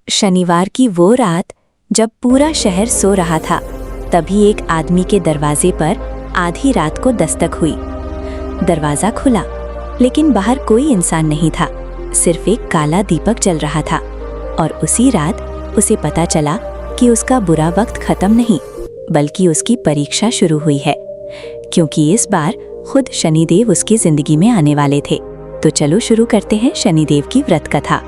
शनिवार की वो रात जब पूरा शहर सो रहा था, तभी एक आदमी के दरवाजे पर आधी रात को दस्तक हुई। दरवाजा खुला, लेकिन बाहर कोई इंसान नहीं था, सिर्फ एक काला दीपक जल रहा था। और उसी रात उसे पता चला कि उसका बुरा वक्त खत्म नहीं, बल्कि उसकी परीक्षा शुरू हुई है, क्योंकि इस बार खुद शनिदेव उसकी जिंदगी में आने वाले थे। तो चलो शुरू करते हैं शनिदेव की व्रत कथा।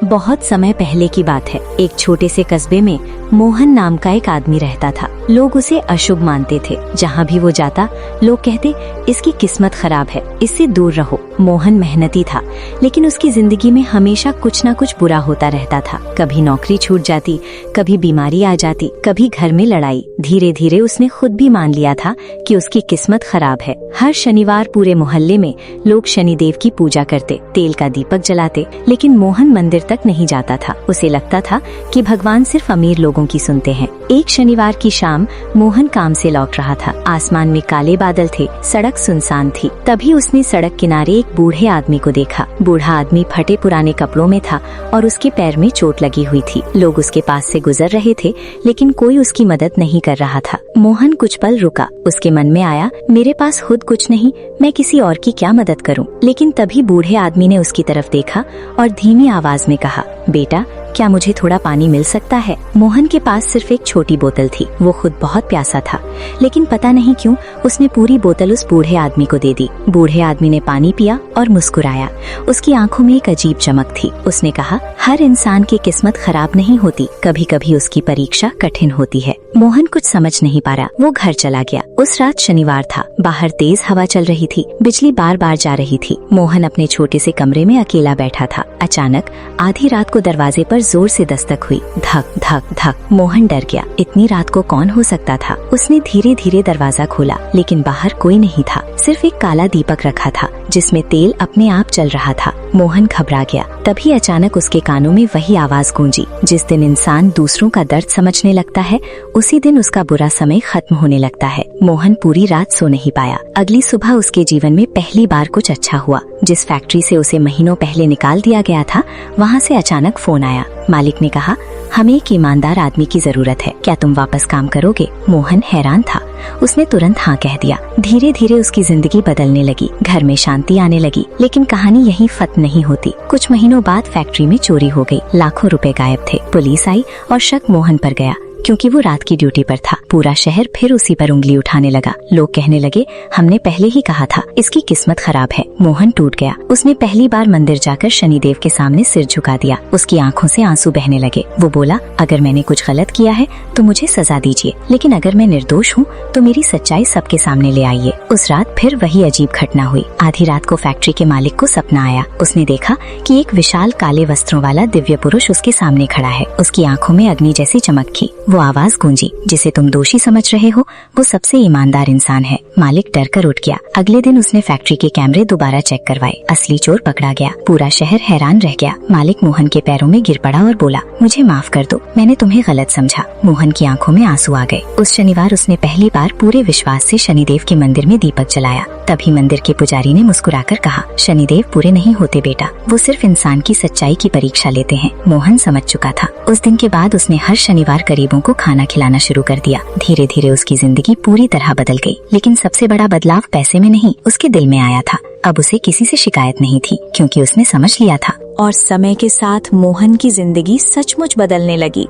बहुत समय पहले की बात है। एक छोटे से कस्बे में मोहन नाम का एक आदमी रहता था। लोग उसे अशुभ मानते थे। जहाँ भी वो जाता, लोग कहते इसकी किस्मत खराब है, इससे दूर रहो। मोहन मेहनती था, लेकिन उसकी जिंदगी में हमेशा कुछ न कुछ बुरा होता रहता था। कभी नौकरी छूट जाती, कभी बीमारी आ जाती, कभी घर में लड़ाई। धीरे धीरे उसने खुद भी मान लिया था कि उसकी किस्मत खराब है। हर शनिवार पूरे मोहल्ले में लोग शनिदेव की पूजा करते, तेल का दीपक जलाते, लेकिन मोहन मंदिर तक नहीं जाता था। उसे लगता था कि भगवान सिर्फ अमीर लोगों की सुनते हैं। एक शनिवार की शाम मोहन काम से लौट रहा था। आसमान में काले बादल थे, सड़क सुनसान थी। तभी उसने सड़क किनारे एक बूढ़े आदमी को देखा। बूढ़ा आदमी फटे पुराने कपड़ों में था और उसके पैर में चोट लगी हुई थी। लोग उसके पास से गुजर रहे थे, लेकिन कोई उसकी मदद नहीं कर रहा था। मोहन कुछ पल रुका। उसके मन में आया, मेरे पास खुद कुछ नहीं, मैं किसी और की क्या मदद करूं? लेकिन तभी बूढ़े आदमी ने उसकी तरफ देखा और धीमी आवाज में कहा, बेटा, क्या मुझे थोड़ा पानी मिल सकता है? मोहन के पास सिर्फ एक छोटी बोतल थी। वो खुद बहुत प्यासा था, लेकिन पता नहीं क्यों उसने पूरी बोतल उस बूढ़े आदमी को दे दी। बूढ़े आदमी ने पानी पिया और मुस्कुराया। उसकी आंखों में एक अजीब चमक थी। उसने कहा, हर इंसान की किस्मत खराब नहीं होती, कभी कभी उसकी परीक्षा कठिन होती है। मोहन कुछ समझ नहीं पा रहा। वो घर चला गया। उस रात शनिवार था। बाहर तेज हवा चल रही थी, बिजली बार बार जा रही थी। मोहन अपने छोटे से कमरे में अकेला बैठा था। अचानक आधी रात को दरवाजे पर जोर से दस्तक हुई। धक धक धक। मोहन डर गया। इतनी रात को कौन हो सकता था? उसने धीरे धीरे दरवाजा खोला, लेकिन बाहर कोई नहीं था। सिर्फ एक काला दीपक रखा था, जिसमें तेल अपने आप चल रहा था। मोहन घबरा गया। तभी अचानक उसके कानों में वही आवाज गूंजी, जिस दिन इंसान दूसरों का दर्द समझने लगता है, उसी दिन उसका बुरा समय खत्म होने लगता है। मोहन पूरी रात सो नहीं पाया। अगली सुबह उसके जीवन में पहली बार कुछ अच्छा हुआ। जिस फैक्ट्री से उसे महीनों पहले निकाल दिया गया था, वहाँ से अचानक फोन आया। मालिक ने कहा, हमें एक ईमानदार आदमी की जरूरत है, क्या तुम वापस काम करोगे? मोहन हैरान था। उसने तुरंत हाँ कह दिया। धीरे धीरे उसकी जिंदगी बदलने लगी। घर में शांति आने लगी। लेकिन कहानी यहीं खत्म नहीं होती। कुछ महीनों बाद फैक्ट्री में चोरी हो गई। लाखों रुपए गायब थे। पुलिस आई और शक मोहन पर गया, क्योंकि वो रात की ड्यूटी पर था। पूरा शहर फिर उसी पर उंगली उठाने लगा। लोग कहने लगे, हमने पहले ही कहा था, इसकी किस्मत खराब है। मोहन टूट गया। उसने पहली बार मंदिर जाकर शनिदेव के सामने सिर झुका दिया। उसकी आंखों से आंसू बहने लगे। वो बोला, अगर मैंने कुछ गलत किया है तो मुझे सजा दीजिए, लेकिन अगर मैं निर्दोष हूँ तो मेरी सच्चाई सबके सामने ले आइए। उस रात फिर वही अजीब घटना हुई। आधी रात को फैक्ट्री के मालिक को सपना आया। उसने देखा कि एक विशाल काले वस्त्रों वाला दिव्य पुरुष उसके सामने खड़ा है। उसकी आंखों में अग्नि जैसी चमक थी। वो आवाज गूंजी, जिसे तुम दोषी समझ रहे हो, वो सबसे ईमानदार इंसान है। मालिक डर कर उठ गया। अगले दिन उसने फैक्ट्री के कैमरे दोबारा चेक करवाए। असली चोर पकड़ा गया। पूरा शहर हैरान रह गया। मालिक मोहन के पैरों में गिर पड़ा और बोला, मुझे माफ कर दो, मैंने तुम्हें गलत समझा। मोहन की आंखों में आंसू आ गए। उस शनिवार उसने पहली बार पूरे विश्वास से शनिदेव के मंदिर में दीपक जलाया। तभी मंदिर के पुजारी ने मुस्कुराकर कहा, शनिदेव बुरे नहीं होते बेटा, वो सिर्फ इंसान की सच्चाई की परीक्षा लेते हैं। मोहन समझ चुका था। उस दिन के बाद उसने हर शनिवार गरीबों को खाना खिलाना शुरू कर दिया। धीरे धीरे उसकी जिंदगी पूरी तरह बदल गई। लेकिन सबसे बड़ा बदलाव पैसे में नहीं, उसके दिल में आया था। अब उसे किसी से शिकायत नहीं थी, क्योंकि उसने समझ लिया था। और समय के साथ मोहन की जिंदगी सचमुच बदलने लगी।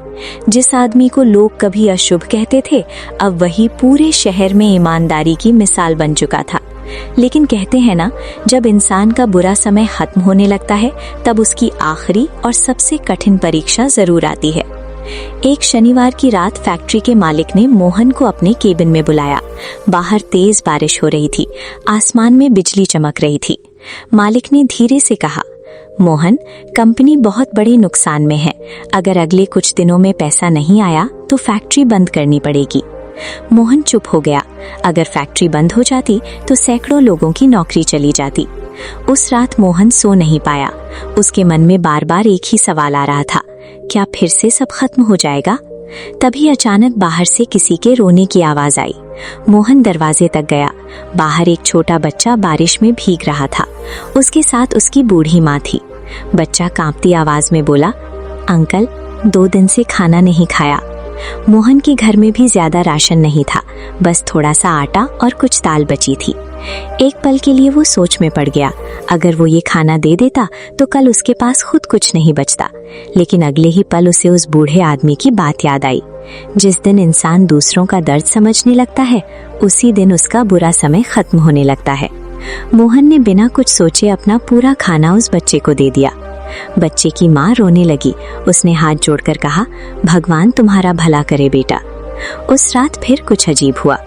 जिस आदमी को लोग कभी अशुभ कहते थे, अब वही पूरे शहर में ईमानदारी की मिसाल बन चुका था। लेकिन कहते हैं ना, जब इंसान का बुरा समय खत्म होने लगता है, तब उसकी आखिरी और सबसे कठिन परीक्षा जरूर आती है। एक शनिवार की रात फैक्ट्री के मालिक ने मोहन को अपने केबिन में बुलाया। बाहर तेज बारिश हो रही थी। आसमान में बिजली चमक रही थी। मालिक ने धीरे से कहा, मोहन, कंपनी बहुत बड़े नुकसान में है। अगर अगले कुछ दिनों में पैसा नहीं आया तो फैक्ट्री बंद करनी पड़ेगी। मोहन चुप हो गया। अगर फैक्ट्री बंद हो जाती तो सैकड़ों लोगों की नौकरी चली जाती। उस रात मोहन सो नहीं पाया। उसके मन में बार बार एक ही सवाल आ रहा था, क्या फिर से सब खत्म हो जाएगा? तभी अचानक बाहर से किसी के रोने की आवाज आई। मोहन दरवाजे तक गया। बाहर एक छोटा बच्चा बारिश में भीग रहा था। उसके साथ उसकी बूढ़ी माँ थी। बच्चा कांपती आवाज में बोला, अंकल, 2 दिन से खाना नहीं खाया। मोहन के घर में भी ज्यादा राशन नहीं था, बस थोड़ा सा आटा और कुछ दाल बची थी। एक पल के लिए वो सोच में पड़ गया, अगर वो ये खाना दे देता तो कल उसके पास खुद कुछ नहीं बचता। लेकिन अगले ही पल उसे उस बूढ़े आदमी की बात याद आई। जिस दिन इंसान दूसरों का दर्द समझने लगता है, उसी दिन उसका बुरा समय खत्म होने लगता है। मोहन ने बिना कुछ सोचे अपना पूरा खाना उस बच्चे को दे दिया। बच्चे की माँ रोने लगी। उसने हाथ जोड़कर कहा, भगवान तुम्हारा भला करे बेटा। उस रात फिर कुछ अजीब हुआ।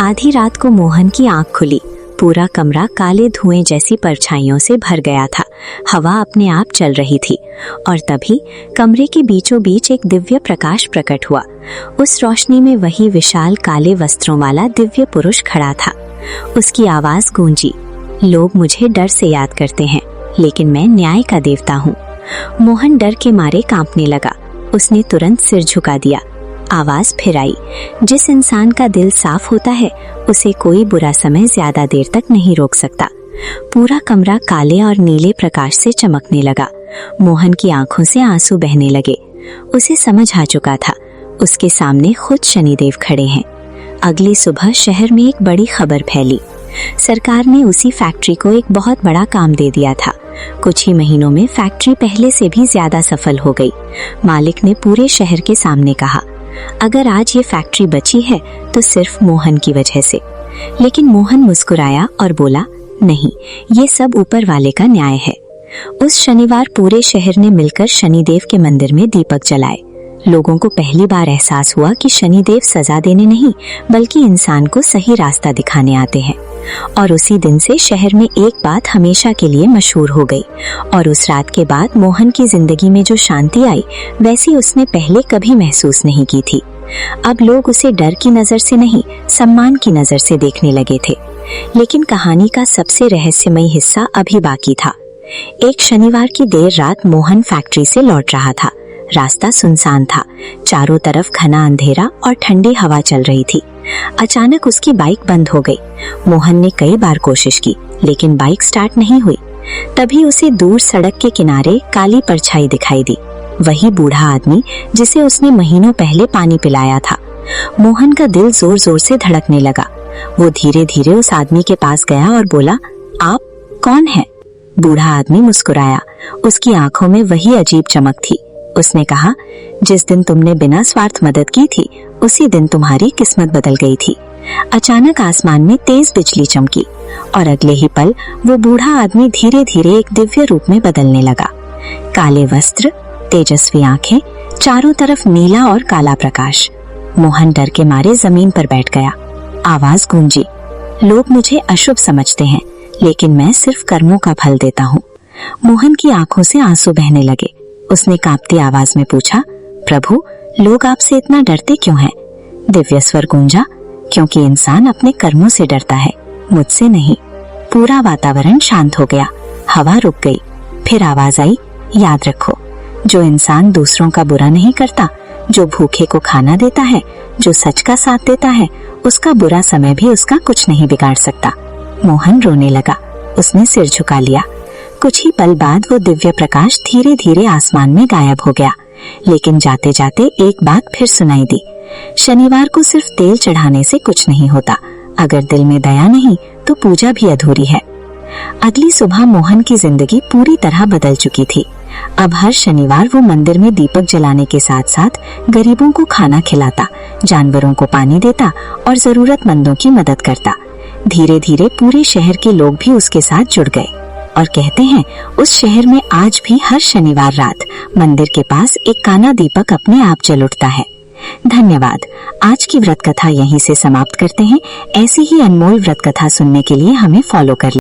आधी रात को मोहन की आंख खुली। पूरा कमरा काले धुएं जैसी परछाइयों से भर गया था। हवा अपने आप चल रही थी और तभी कमरे के बीचों बीच एक दिव्य प्रकाश प्रकट हुआ। उस रोशनी में वही विशाल काले वस्त्रों वाला दिव्य पुरुष खड़ा था। उसकी आवाज गूंजी, लोग मुझे डर से याद करते हैं, लेकिन मैं न्याय का देवता हूँ। मोहन डर के मारे कांपने लगा। उसने तुरंत सिर झुका दिया। आवाज फिर आई, जिस इंसान का दिल साफ होता है उसे कोई बुरा समय ज्यादा देर तक नहीं रोक सकता। पूरा कमरा काले और नीले प्रकाश से चमकने लगा। मोहन की आंखों से आंसू बहने लगे। उसे समझ आ चुका था, उसके सामने खुद शनिदेव खड़े हैं। अगली सुबह शहर में एक बड़ी खबर फैली। सरकार ने उसी फैक्ट्री को एक बहुत बड़ा काम दे दिया था। कुछ ही महीनों में फैक्ट्री पहले से भी ज्यादा सफल हो गई। मालिक ने पूरे शहर के सामने कहा, अगर आज ये फैक्ट्री बची है तो सिर्फ मोहन की वजह से। लेकिन मोहन मुस्कुराया और बोला, नहीं, ये सब ऊपर वाले का न्याय है। उस शनिवार पूरे शहर ने मिलकर शनिदेव के मंदिर में दीपक जलाए। लोगों को पहली बार एहसास हुआ कि शनिदेव सजा देने नहीं बल्कि इंसान को सही रास्ता दिखाने आते हैं। और उसी दिन से शहर में एक बात हमेशा के लिए मशहूर हो गई। और उस रात के बाद मोहन की जिंदगी में जो शांति आई, वैसी उसने पहले कभी महसूस नहीं की थी। अब लोग उसे डर की नजर से नहीं, सम्मान की नजर से देखने लगे थे। लेकिन कहानी का सबसे रहस्यमयी हिस्सा अभी बाकी था। एक शनिवार की देर रात मोहन फैक्ट्री से लौट रहा था। रास्ता सुनसान था। चारों तरफ घना अंधेरा और ठंडी हवा चल रही थी। अचानक उसकी बाइक बंद हो गई। मोहन ने कई बार कोशिश की, लेकिन बाइक स्टार्ट नहीं हुई। तभी उसे दूर सड़क के किनारे काली परछाई दिखाई दी। वही बूढ़ा आदमी जिसे उसने महीनों पहले पानी पिलाया था। मोहन का दिल जोर जोर से धड़कने लगा। वो धीरे धीरे उस आदमी के पास गया और बोला, आप कौन हैं? बूढ़ा आदमी मुस्कुराया। उसकी आंखों में वही अजीब चमक थी। उसने कहा, जिस दिन तुमने बिना स्वार्थ मदद की थी, उसी दिन तुम्हारी किस्मत बदल गई थी। अचानक आसमान में तेज बिजली चमकी और अगले ही पल वो बूढ़ा आदमी धीरे धीरे एक दिव्य रूप में बदलने लगा। काले वस्त्र, तेजस्वी आंखें, चारों तरफ नीला और काला प्रकाश। मोहन डर के मारे जमीन पर बैठ गया। आवाज गूंजी, लोग मुझे अशुभ समझते हैं, लेकिन मैं सिर्फ कर्मों का फल देता हूँ। मोहन की आंखों से आंसू बहने लगे। उसने कांपती आवाज में पूछा, प्रभु, लोग आपसे इतना डरते क्यों हैं? दिव्य स्वर गूंजा, क्योंकि इंसान अपने कर्मों से डरता है, मुझसे नहीं। पूरा वातावरण शांत हो गया। हवा रुक गई। फिर आवाज आई, याद रखो, जो इंसान दूसरों का बुरा नहीं करता, जो भूखे को खाना देता है, जो सच का साथ देता है, उसका बुरा समय भी उसका कुछ नहीं बिगाड़ सकता। मोहन रोने लगा। उसने सिर झुका लिया। कुछ ही पल बाद वो दिव्य प्रकाश धीरे धीरे आसमान में गायब हो गया। लेकिन जाते जाते एक बात फिर सुनाई दी, शनिवार को सिर्फ तेल चढ़ाने से कुछ नहीं होता। अगर दिल में दया नहीं तो पूजा भी अधूरी है। अगली सुबह मोहन की जिंदगी पूरी तरह बदल चुकी थी। अब हर शनिवार वो मंदिर में दीपक जलाने के साथ साथ गरीबों को खाना खिलाता, जानवरों को पानी देता और जरूरतमंदों की मदद करता। धीरे धीरे पूरे शहर के लोग भी उसके साथ जुड़ गए और कहते हैं, उस शहर में आज भी हर शनिवार रात मंदिर के पास एक काना दीपक अपने आप जल उठता है। धन्यवाद। आज की व्रत कथा यहीं से समाप्त करते हैं। ऐसी ही अनमोल व्रत कथा सुनने के लिए हमें फॉलो कर